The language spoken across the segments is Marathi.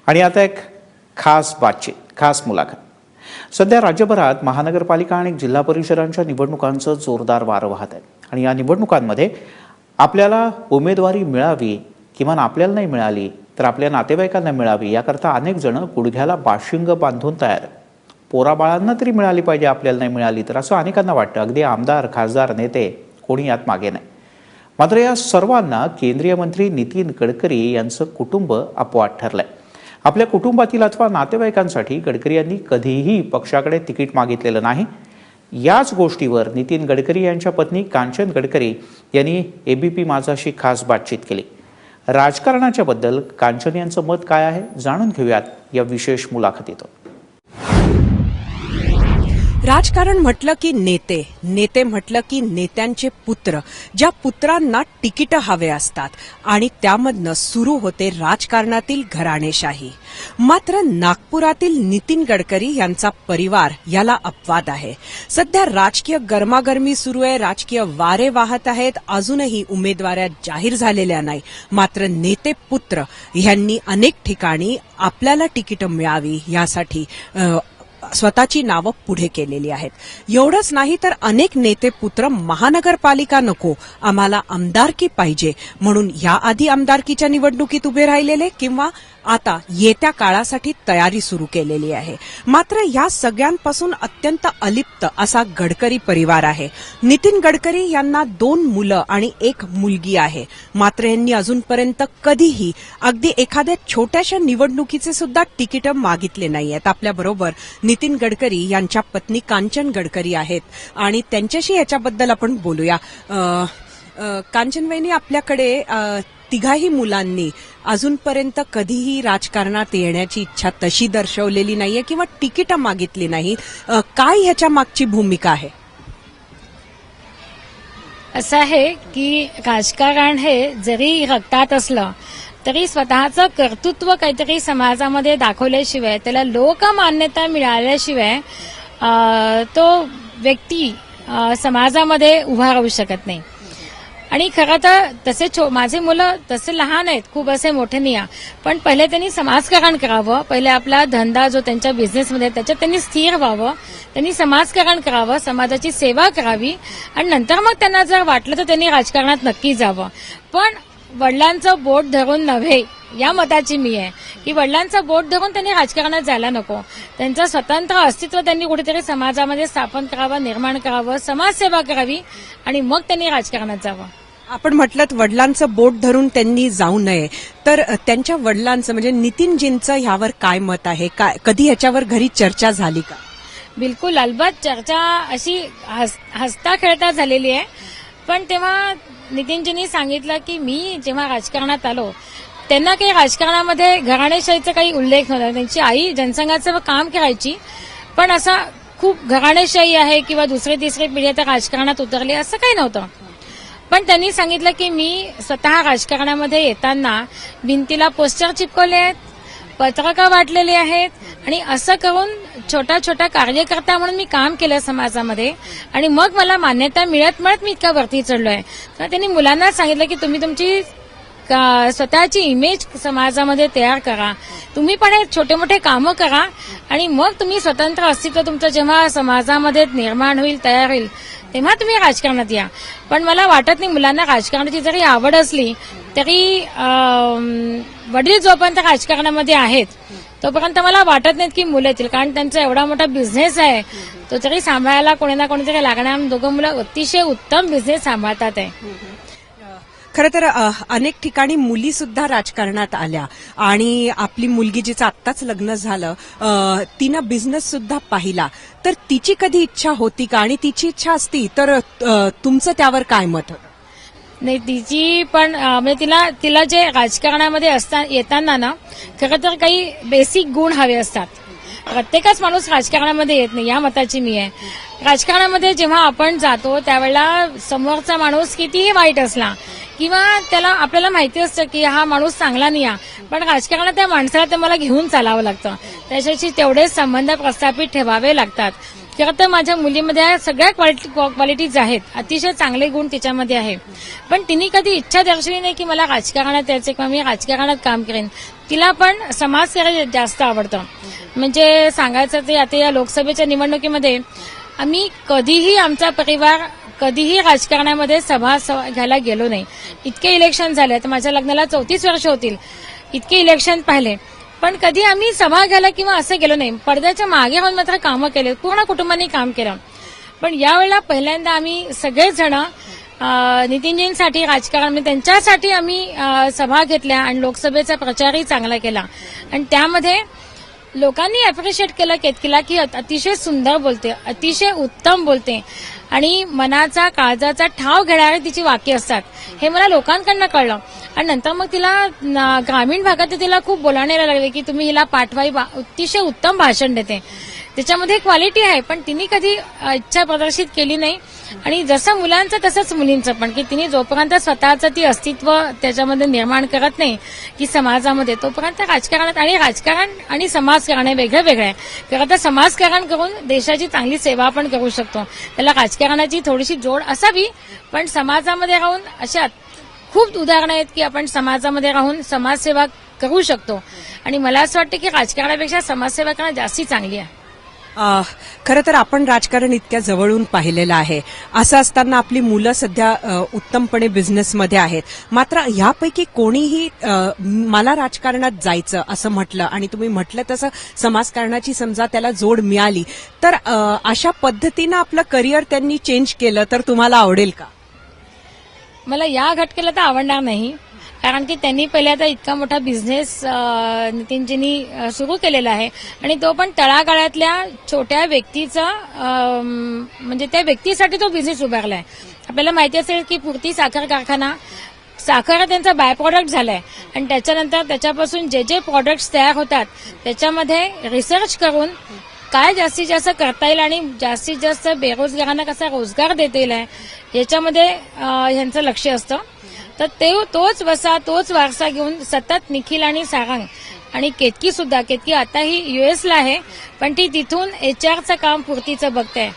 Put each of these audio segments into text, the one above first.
आणि आता एक खास बातचीत, खास मुलाखत. सध्या राज्यभरात महानगरपालिका आणि जिल्हा परिषदांच्या निवडणुकांचं जोरदार वारं वाहत आहे. आणि या निवडणुकांमध्ये आपल्याला उमेदवारी मिळावी, किमान आपल्याला नाही मिळाली तर आपल्या नातेवाईकांना मिळावी, याकरता अनेक जण गुडघ्याला बाशिंग बांधून तयार आहेत. पोराबाळांना तरी मिळाली पाहिजे, आपल्याला नाही मिळाली तर, असं अनेकांना वाटतं. अगदी आमदार, खासदार, नेते कोणी यात मागे नाही. मात्र या सर्वांना केंद्रीय मंत्री नितीन गडकरी यांचं कुटुंब अपवाद ठरलंय. आपल्या कुटुंबातील अथवा नातेवाईकांसाठी गडकरी यांनी कधीही पक्षाकडे तिकीट मागितलेलं नाही. याच गोष्टीवर नितीन गडकरी यांच्या पत्नी कांचन गडकरी यांनी एबीपी माझाशी खास बातचीत केली. राजकारणाच्या बद्दल कांचन यांचं मत काय आहे जाणून घेऊयात या विशेष मुलाखतीतून. राजकारण म्हटलं की नेते, नेते म्हटलं की नेत्यांचे पुत्र, ज्या पुत्रांना तिकीट हवे असतात आणि त्यामधनं सुरू होते राजकारणातील घराणेशाही. मात्र नागपुरातील नितीन गडकरी यांचा परिवार याला अपवाद आहे. सध्या राजकीय गरमागरमी सुरू आहे, राजकीय वारे वाहत आहेत. अजूनही उमेदवाऱ्या जाहीर झालेल्या नाही. मात्र नेते पुत्र यांनी अनेक ठिकाणी आपल्याला तिकीट मिळावी यासाठी स्वतःची नावं पुढे केलेली आहेत. एवढंच नाही तर अनेक नेते पुत्र महानगरपालिका नको, आम्हाला आमदारकी पाहिजे म्हणून याआधी आमदारकीच्या निवडणुकीत उभे राहिलेले किंवा आता येत्या काळासाठी तयारी सुरू केलेली आहे. मात्र या सगळ्यांपासून अत्यंत अलिप्त असा गडकरी परिवार आहे. नितीन गडकरी यांना 2 मुलं आणि 1 मुलगी आहे. मात्र यांनी अजूनपर्यंत कधीही अगदी एखाद्या छोट्याशा निवडणुकीचे सुद्धा तिकीट मागितले नाहीयेत. आपल्याबरोबर नितीन गडकरी यांच्या पत्नी कांचन गडकरी आहेत आणि त्यांच्याशी याच्याबद्दल आपण बोलूया. कांचन वहिनी, आपल्याकडे तिघाही मुलांनी अजूनपर्यंत कधीही राजकारणात येण्याची इच्छा तशी दर्शवलेली नाहीये किंवा तिकीट मागितली नाही. काय ह्याच्या मागची भूमिका आहे? असं आहे की राजकारण हे जरी रक्तात असलं तरी स्वतःचं कर्तृत्व काहीतरी समाजामध्ये दाखवल्याशिवाय, त्याला लोकमान्यता मिळाल्याशिवाय तो व्यक्ती समाजामध्ये उभा राहू शकत नाही. आणि खरं तर तसे माझे मुलं तसे लहान आहेत, खूप असे मोठे नाही, पण पहिले त्यांनी समाजकारण करावं. पहिले आपला धंदा जो त्यांच्या बिझनेसमध्ये त्याच्यात त्यांनी स्थिर व्हावं, त्यांनी समाजकारण करावं, समाजाची सेवा करावी आणि नंतर मग त्यांना जर वाटलं तर त्यांनी राजकारणात नक्की जावं. पण वडिलांचं बोट धरून नव्हे या मताची मी आहे की वडिलांचं बोट धरून त्यांनी राजकारणात जायला नको. त्यांचं स्वतंत्र अस्तित्व त्यांनी कुठेतरी समाजामध्ये स्थापन करावं, निर्माण करावं, समाजसेवा करावी आणि मग त्यांनी राजकारणात जावं. आपण म्हटलं वडिलांचं बोट धरून त्यांनी जाऊ नये, तर त्यांच्या वडिलांचं म्हणजे नितीनजींचं ह्यावर काय मत आहे? काय कधी ह्याच्यावर घरी चर्चा झाली का? बिलकुल, अलबत्त चर्चा अशी हसता खेळता झालेली आहे. पण तेव्हा नितीनजींनी सांगितलं की मी जेव्हा राजकारणात आलो त्यांना काही राजकारणामध्ये घराणेशाहीचा काही उल्लेख नव्हता. त्यांची आई जनसंघाचं काम करायची, पण असा खूप घराणेशाही आहे किंवा दुसरी तिसरी पिढी आता राजकारणात उतरली असं काही नव्हतं. पण त्यांनी सांगितलं की मी स्वतः राजकारणामध्ये येताना भिंतीला पोस्टर चिपकवले आहेत, पत्रकं वाटलेली आहेत आणि असं करून छोटा छोटा कार्यकर्ता म्हणून मी काम केलं समाजामध्ये आणि मग मला मान्यता मिळत मी इतका वरती चढलोय. तर त्यांनी मुलांना सांगितलं की तुम्ही तुमची स्वतःची इमेज समाजामध्ये तयार करा, तुम्ही पण हे छोटे मोठे कामं करा आणि मग तुम्ही स्वतंत्र अस्तित्व तुमचं जेव्हा समाजामध्ये निर्माण होईल, तयार होईल, तेव्हा तुम्ही राजकारणात या. पण मला वाटत नाही मुलांना राजकारणाची जरी आवड असली तरी वडील जोपर्यंत राजकारणामध्ये आहेत तोपर्यंत मला वाटत नाहीत की मुलं येतील, कारण त्यांचा एवढा मोठा बिझनेस आहे तो तरी सांभाळायला कोणी ना कोणीतरी लागणार. दोघं मुलं अतिशय उत्तम बिझनेस सांभाळतात आहे. खरं तर अनेक ठिकाणी मुली सुद्धा राजकारणात आल्या आणि आपली मुलगी जिचं आत्ताच लग्न झालं तिनं बिझनेस सुद्धा पाहिला, तर तिची कधी इच्छा होती का? आणि तिची इच्छा असती तर तुमचं त्यावर काय मत होतं? नाही, तिची पण म्हणजे तिला जे राजकारणामध्ये येताना ना खरं तर काही बेसिक गुण हवे असतात. प्रत्येकच माणूस राजकारणामध्ये येत नाही या मताची मी आहे. राजकारणामध्ये जेव्हा आपण जातो त्यावेळेला समोरचा माणूस कितीही वाईट असला किंवा त्याला आपल्याला माहिती असतं की हा माणूस चांगला नाही आहे, पण राजकारणात त्या माणसाला ते मला घेऊन चालावं लागतं. त्याच्याशी तेवढेच संबंध प्रस्थापित ठेवावे लागतात खरं तर माझ्या मुलीमध्ये सगळ्या क्वालिटीज आहेत, अतिशय चांगले गुण तिच्यामध्ये आहे. पण तिने कधी इच्छा दर्शवली नाही की मला राजकारणात यायचं किंवा मी राजकारणात काम करेन. तिला पण समाजकार्य जास्त आवडतं. म्हणजे सांगायचं ते आता या लोकसभेच्या निवडणुकीमध्ये आम्ही कधीही आमचा परिवार कधीही राजकारणामध्ये सभा घ्यायला गेलो नाही. इतके इलेक्शन झाले, तर माझ्या लग्नाला 34 वर्ष होतील, इतके इलेक्शन पाहिले, पण कधी आम्ही सभा घ्यायला किंवा असं गेलो नाही. पडद्याच्या मागे राहून मात्र कामं केले, पूर्ण कुटुंबाने काम केलं. पण यावेळेला पहिल्यांदा आम्ही सगळेच जण नितीनजींसाठी राजकारण त्यांच्यासाठी आम्ही सभा घेतल्या आणि लोकसभेचा प्रचारही चांगला केला. आणि त्यामध्ये लोकांनी अप्रिशिएट केलं केतकीला की अतिशय सुंदर बोलते, अतिशय उत्तम बोलते आणि मनाचा काळजाचा ठाव घेणारे तिची वाक्य असतात. हे मला लोकांकडनं कळलं. आणि नंतर मग तिला ग्रामीण भागात तिला खूप बोलायला लागले की तुम्ही हिला पाठवाई, अतिशय उत्तम भाषण देते, त्याच्यामध्ये क्वालिटी आहे. पण तिने कधी इच्छा प्रदर्शित केली नाही. आणि जसं मुलांचं तसंच मुलींचं पण, की तिने जोपर्यंत स्वतःचं ती अस्तित्व त्याच्यामध्ये निर्माण करत नाही की समाजामध्ये, तोपर्यंत राजकारणात, आणि राजकारण आणि समाजकारण हे वेगळं वेगळं आहे. खरं तर समाजकारण करून देशाची चांगली सेवा आपण करू शकतो. त्याला राजकारणाची थोडीशी जोड असावी, पण समाजामध्ये राहून अशा खूप उदाहरणं आहेत की आपण समाजामध्ये राहून समाजसेवा करू शकतो. आणि मला असं वाटतं की राजकारणापेक्षा समाजसेवा करणं जास्ती चांगली आहे. खरं तर आपण राजकारण इतक्या जवळून पाहिलेलं आहे. असं असताना आपली मुलं सध्या उत्तमपणे बिझनेसमध्ये आहेत. मात्र ह्यापैकी कोणीही मला राजकारणात जायचं असं म्हटलं आणि तुम्ही म्हटलं तसं समाजकारणाची समजा त्याला जोड मिळाली, तर अशा पद्धतीनं आपलं करिअर त्यांनी चेंज केलं तर तुम्हाला आवडेल का? मला या घटकेला तर आवडणार नाही, कारण की त्यांनी पहिले आता इतका मोठा बिझनेस नितीनजींनी सुरू केलेला आहे आणि तो पण तळागाळातल्या छोट्या व्यक्तीचा, म्हणजे त्या व्यक्तीसाठी तो बिझनेस उभारला आहे. आपल्याला माहिती असेल की पूर्ती साखर कारखाना, साखर त्यांचा बाय प्रॉडक्ट झालाय आणि त्याच्यानंतर त्याच्यापासून जे जे प्रॉडक्ट्स तयार होतात त्याच्यामध्ये रिसर्च करून काय जास्तीत जास्त करता येईल आणि जास्तीत जास्त बेरोजगारांना कसा रोजगार देता येईल याच्यामध्ये ह्यांचं लक्ष असतं. तर तोच वारसा घेऊन सतत निखिल आणि सारंग आणि केतकी सुद्धा, केतकी आता ही युएसला आहे पण ती तिथून एचआरचं काम पूर्तीचं बघते.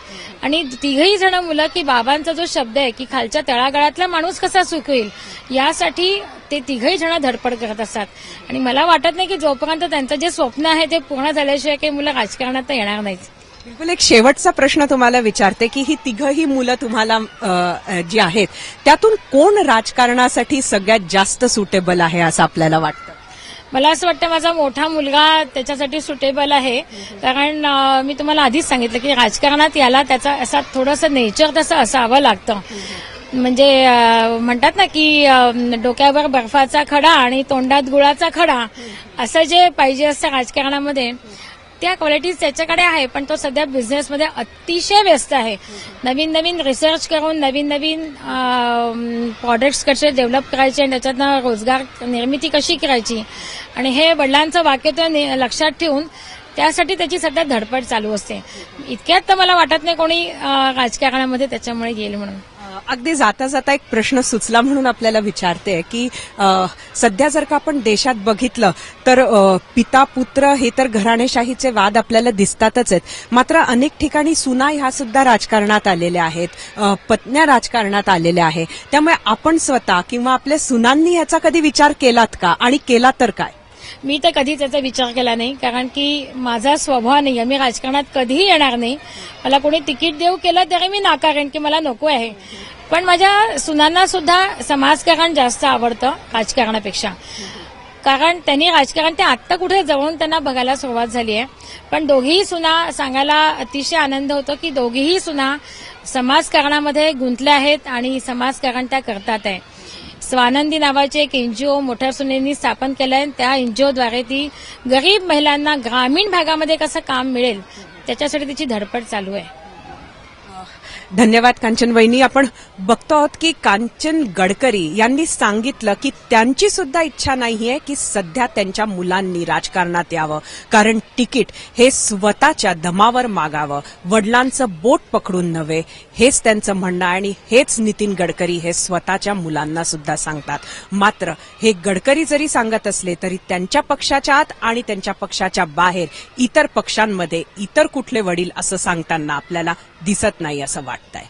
आणि तिघही जण मुलं की बाबांचा जो शब्द आहे की खालच्या तळागाळातला माणूस कसा सुख होईल यासाठी ते तिघही जण धडपड करत असतात. आणि मला वाटत नाही की जोपर्यंत त्यांचं जे स्वप्न आहे ते पूर्ण झाल्याशिवाय काही मुलं राजकारणात येणार नाहीत. बिलकुल. एक शेवटचा प्रश्न तुम्हाला विचारते की ही तिघही मुलं तुम्हाला जी आहेत त्यातून कोण राजकारणासाठी सगळ्यात जास्त सुटेबल आहे असं आपल्याला वाटतं? मला असं वाटतं माझा मोठा मुलगा त्याच्यासाठी सुटेबल आहे, कारण मी तुम्हाला आधीच सांगितलं की राजकारणात याला त्याचा असा थोडंसं नेचर तसं असावं लागतं. म्हणजे म्हणतात ना की डोक्यावर बर्फाचा खडा आणि तोंडात गुळाचा खडा, असं जे पाहिजे असतं राजकारणामध्ये त्या क्वालिटीज त्याच्याकडे आहे. पण तो सध्या बिझनेसमध्ये अतिशय व्यस्त आहे. नवीन नवीन रिसर्च करून नवीन नवीन प्रॉडक्ट्स कसे डेव्हलप करायचे आणि त्याच्यातनं रोजगार निर्मिती कशी करायची आणि हे वडिलांचं वाक्य तो लक्षात ठेवून त्यासाठी त्याची सध्या धडपड चालू असते. इतक्यात तर मला वाटत नाही कोणी राजकारणामध्ये त्याच्यामुळे येईल म्हणून. अगदी जाता जाता एक प्रश्न सुचला म्हणून आपल्याला विचारते की सध्या जर का आपण देशात बघितलं तर पिता पुत्र हे तर घराणेशाहीचे वाद आपल्याला दिसतातच आहेत. मात्र अनेक ठिकाणी सुना ह्या सुद्धा राजकारणात आलेल्या आहेत, पत्न्या राजकारणात आलेल्या आहे. त्यामुळे आपण स्वतः किंवा आपल्या सुनांनी ह्याचा कधी विचार केलात का आणि केला तर काय? मी तर कधीच याचा विचार केला नाही, कारण की माझा स्वभाव नाही आहे. मी राजकारणात कधीही येणार नाही. मला कोणी तिकीट देऊ केलं तरी मी नाकारेन की मला नको आहे. पण माझ्या सुनांना सुद्धा समाजकारण जास्त आवडतं राजकारणापेक्षा, कारण त्यांनी राजकारण ते आत्ता कुठे जवळून त्यांना बघायला सुरुवात झाली आहे. पण दोघीही सुना सांगायला अतिशय आनंद होतो की दोघीही सुना समाजकारणामध्ये गुंतल्या आहेत आणि समाजकारण त्या करतात आहे. स्वानंदी नावाचे एक एनजीओ मोठ्या सुनेंनी स्थापन केलं आहे. त्या एनजीओद्वारे ती गरीब महिलांना ग्रामीण भागामध्ये कसं काम मिळेल त्याच्यासाठी तिची धडपड चालू आहे. धन्यवाद कांचन वहिनी. आपण बघतो आहोत की कांचन गडकरी यांनी सांगितलं की त्यांची सुद्धा इच्छा नाहीये की सध्या त्यांच्या मुलांनी राजकारणात यावं, कारण तिकीट हे स्वतःच्या दमावर मागावं, वडिलांचं बोट पकडून नव्हे, हेच त्यांचं म्हणणं आहे. आणि हेच नितीन गडकरी हे स्वतःच्या मुलांना सुद्धा सांगतात. मात्र हे गडकरी जरी सांगत असले तरी त्यांच्या पक्षाच्या आत आणि त्यांच्या पक्षाच्या बाहेर इतर पक्षांमध्ये इतर कुठले वडील असं सांगताना आपल्याला दिसत नाही असं वाटतंय.